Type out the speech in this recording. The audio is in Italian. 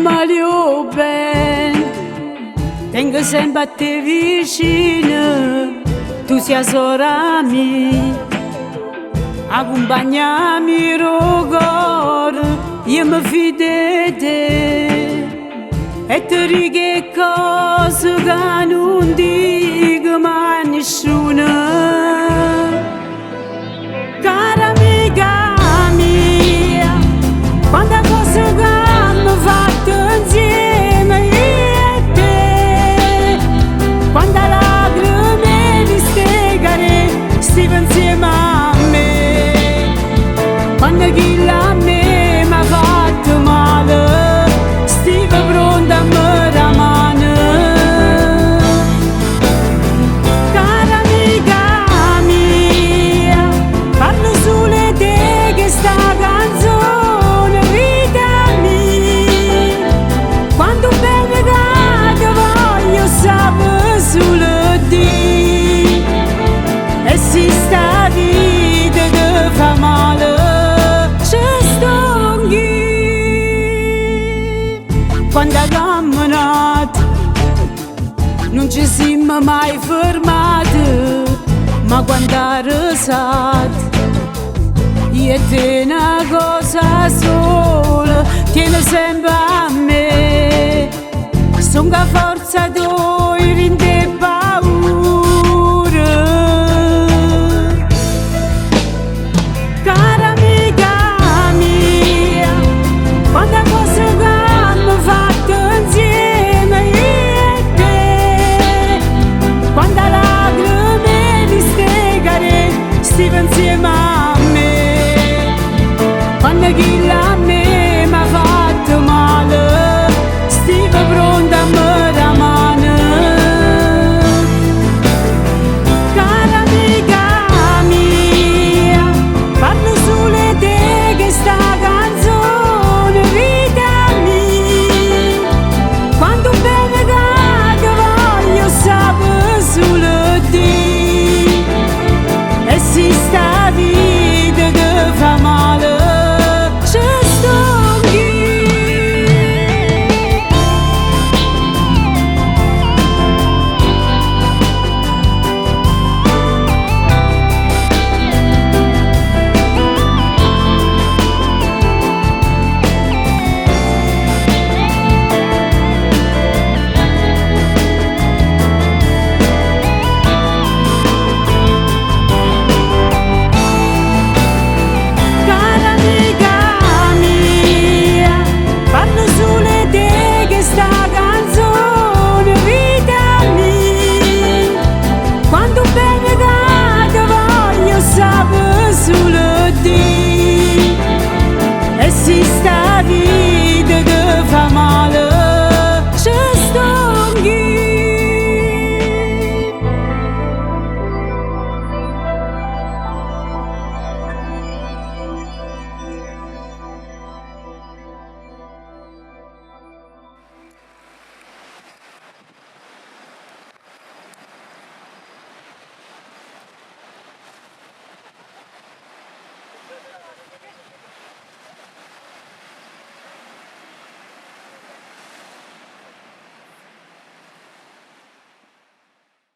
voglio bene, tengo sempre a te vicino, tu sia sora mia, accompagnami il cuore, io mi fido di te, e ti dico che cose che non dico mai a nessuno. Cara amica mia, quante cose che abbiamo fatto insieme io e te, quante lacrime di stegare stiamo insieme a me, quando chi a me mi ha fatto male, stiamo pronta a me la mano. Cara amica mia, parlo solo di te che sta canzone vita mia, quanto bene che ti voglio sapere solo di, e se sta vita che fa male ci sto anch'io. Quando camminato non ci siamo mai fermati, ma quando ha resato io e te una cosa sola, tieni sempre a me, sono a forza tua